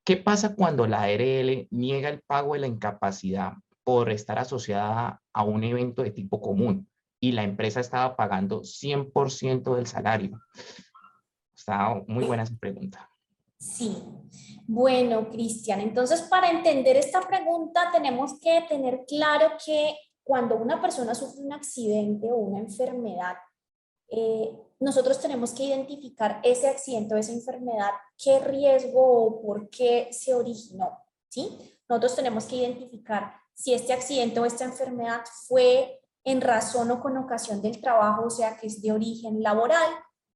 ¿Qué pasa cuando la ARL niega el pago de la incapacidad por estar asociada a un evento de tipo común y la empresa estaba pagando 100% del salario? Está muy buena esa pregunta. Sí. Bueno, Cristian, entonces para entender esta pregunta tenemos que tener claro que cuando una persona sufre un accidente o una enfermedad, nosotros tenemos que identificar ese accidente o esa enfermedad, qué riesgo o por qué se originó, ¿sí? Nosotros tenemos que identificar si este accidente o esta enfermedad fue en razón o con ocasión del trabajo, o sea, que es de origen laboral,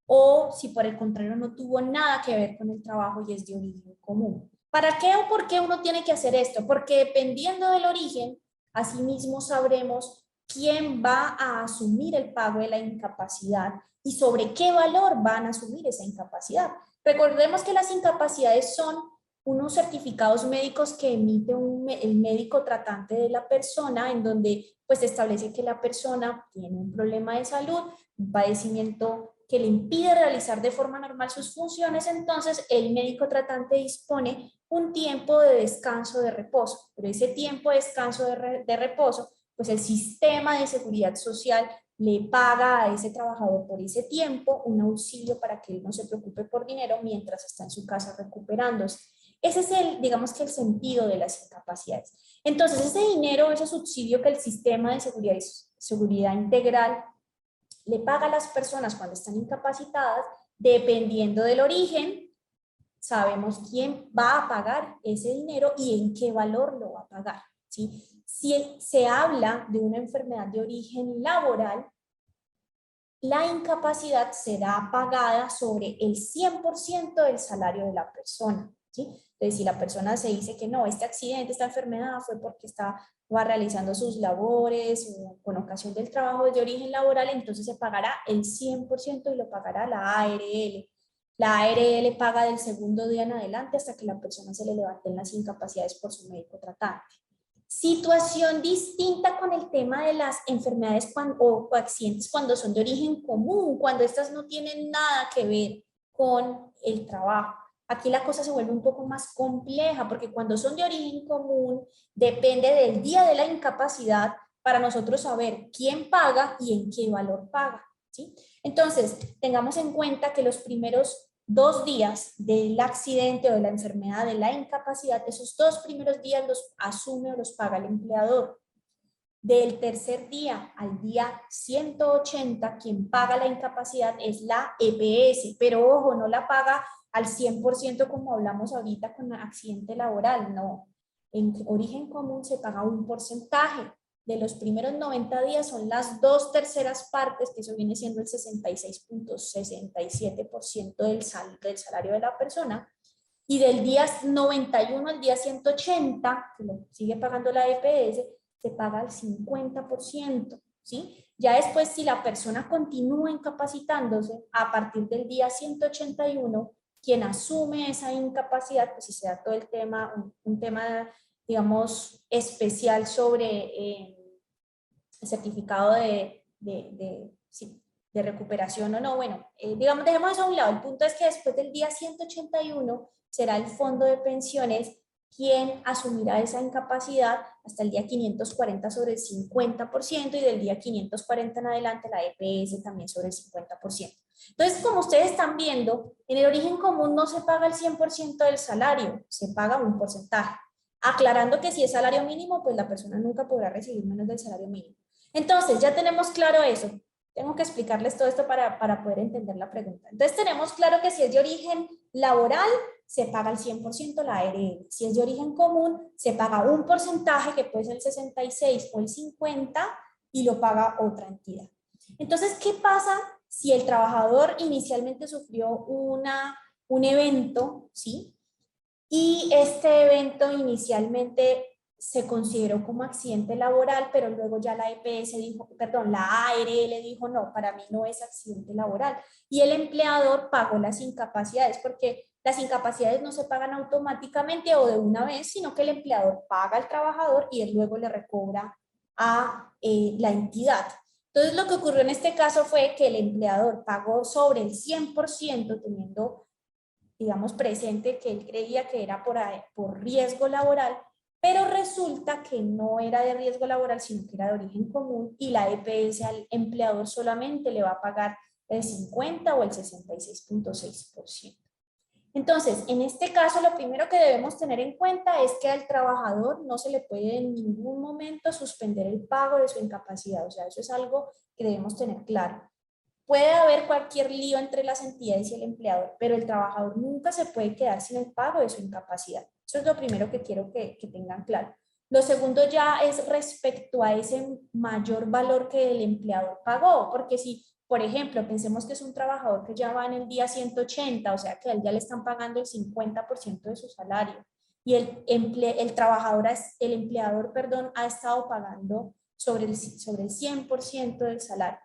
o si por el contrario no tuvo nada que ver con el trabajo y es de origen común. ¿Para qué o por qué uno tiene que hacer esto? Porque dependiendo del origen, asimismo sabremos quién va a asumir el pago de la incapacidad y sobre qué valor van a asumir esa incapacidad. Recordemos que las incapacidades son unos certificados médicos que emite el médico tratante de la persona, en donde pues establece que la persona tiene un problema de salud, un padecimiento que le impide realizar de forma normal sus funciones. Entonces el médico tratante dispone un tiempo de descanso, de reposo, pero ese tiempo de descanso, de reposo, pues el sistema de seguridad social le paga a ese trabajador por ese tiempo un auxilio para que él no se preocupe por dinero mientras está en su casa recuperándose. Ese es digamos que el sentido de las incapacidades. Entonces, ese dinero, ese subsidio que el sistema de seguridad integral le paga a las personas cuando están incapacitadas, dependiendo del origen, sabemos quién va a pagar ese dinero y en qué valor lo va a pagar, ¿sí? Si se habla de una enfermedad de origen laboral, la incapacidad será pagada sobre el 100% del salario de la persona, ¿sí? Entonces, si la persona se dice que no, este accidente, esta enfermedad fue porque estaba realizando sus labores o con ocasión del trabajo de origen laboral, entonces se pagará el 100% y lo pagará la ARL. La ARL paga del segundo día en adelante hasta que la persona se le levanten las incapacidades por su médico tratante. Situación distinta con el tema de las enfermedades o accidentes cuando son de origen común, cuando estas no tienen nada que ver con el trabajo. Aquí la cosa se vuelve un poco más compleja porque cuando son de origen común depende del día de la incapacidad para nosotros saber quién paga y en qué valor paga, ¿sí? Entonces, tengamos en cuenta que los primeros 2 días del accidente o de la enfermedad, de la incapacidad, esos 2 primeros días los asume o los paga el empleador. Del tercer día al día 180, quien paga la incapacidad es la EPS, pero ojo, no la paga al 100% como hablamos ahorita con accidente laboral, no. En origen común se paga un porcentaje. De los primeros 90 días son las 2/3 partes, que eso viene siendo el 66.67% del salario de la persona, y del día 91 al día 180, que lo sigue pagando la EPS, se paga el 50%, ¿sí? Ya después, si la persona continúa incapacitándose, a partir del día 181, quien asume esa incapacidad, pues si se da todo el tema, un tema, digamos, especial sobre el certificado sí, de recuperación o no, bueno, digamos, dejemos eso a un lado. El punto es que después del día 181 será el fondo de pensiones quien asumirá esa incapacidad hasta el día 540 sobre el 50% y del día 540 en adelante la EPS también sobre el 50%. Entonces, como ustedes están viendo, en el origen común no se paga el 100% del salario, se paga un porcentaje. Aclarando que si es salario mínimo, pues la persona nunca podrá recibir menos del salario mínimo. Entonces, ya tenemos claro eso. Tengo que explicarles todo esto para poder entender la pregunta. Entonces, tenemos claro que si es de origen laboral, se paga el 100% la ARL. Si es de origen común, se paga un porcentaje que puede ser el 66 o el 50 y lo paga otra entidad. Entonces, ¿qué pasa si el trabajador inicialmente sufrió un evento, ¿sí? Y este evento inicialmente se consideró como accidente laboral, pero luego ya la EPS dijo, perdón, la ARL dijo, no, para mí no es accidente laboral. Y el empleador pagó las incapacidades, porque las incapacidades no se pagan automáticamente o de una vez, sino que el empleador paga al trabajador y él luego le recobra a la entidad. Entonces, lo que ocurrió en este caso fue que el empleador pagó sobre el 100%, teniendo digamos, presente que él creía que era por riesgo laboral, pero resulta que no era de riesgo laboral, sino que era de origen común y la EPS al empleador solamente le va a pagar el 50 o el 66.6%. Entonces, en este caso, lo primero que debemos tener en cuenta es que al trabajador no se le puede en ningún momento suspender el pago de su incapacidad. O sea, eso es algo que debemos tener claro. Puede haber cualquier lío entre las entidades y el empleador, pero el trabajador nunca se puede quedar sin el pago de su incapacidad. Eso es lo primero que quiero que tengan claro. Lo segundo ya es respecto a ese mayor valor que el empleador pagó, porque si, por ejemplo, pensemos que es un trabajador que ya va en el día 180, o sea que a él ya le están pagando el 50% de su salario, y el trabajador, el empleador, perdón, ha estado pagando sobre el 100% del salario.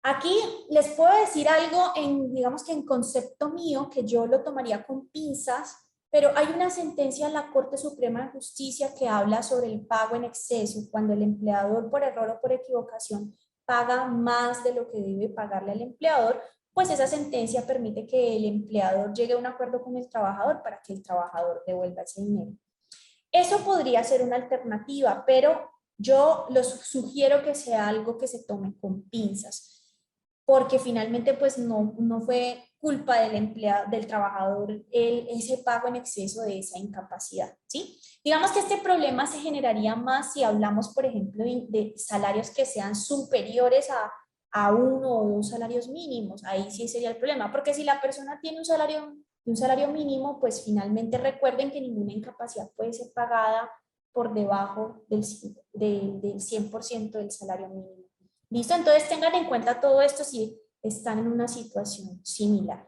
Aquí les puedo decir algo, digamos que en concepto mío, que yo lo tomaría con pinzas, pero hay una sentencia de la Corte Suprema de Justicia que habla sobre el pago en exceso, cuando el empleador por error o por equivocación paga más de lo que debe pagarle al empleador, pues esa sentencia permite que el empleador llegue a un acuerdo con el trabajador para que el trabajador devuelva ese dinero. Eso podría ser una alternativa, pero yo los sugiero que sea algo que se tome con pinzas, porque finalmente pues no fue culpa del empleado, del trabajador, ese pago en exceso de esa incapacidad, ¿sí? Digamos que este problema se generaría más si hablamos, por ejemplo, de salarios que sean superiores a 1 o 2 salarios mínimos. Ahí sí sería el problema, porque si la persona tiene un salario mínimo, pues finalmente recuerden que ninguna incapacidad puede ser pagada por debajo del 100% del salario mínimo. ¿Listo? Entonces tengan en cuenta todo esto si están en una situación similar.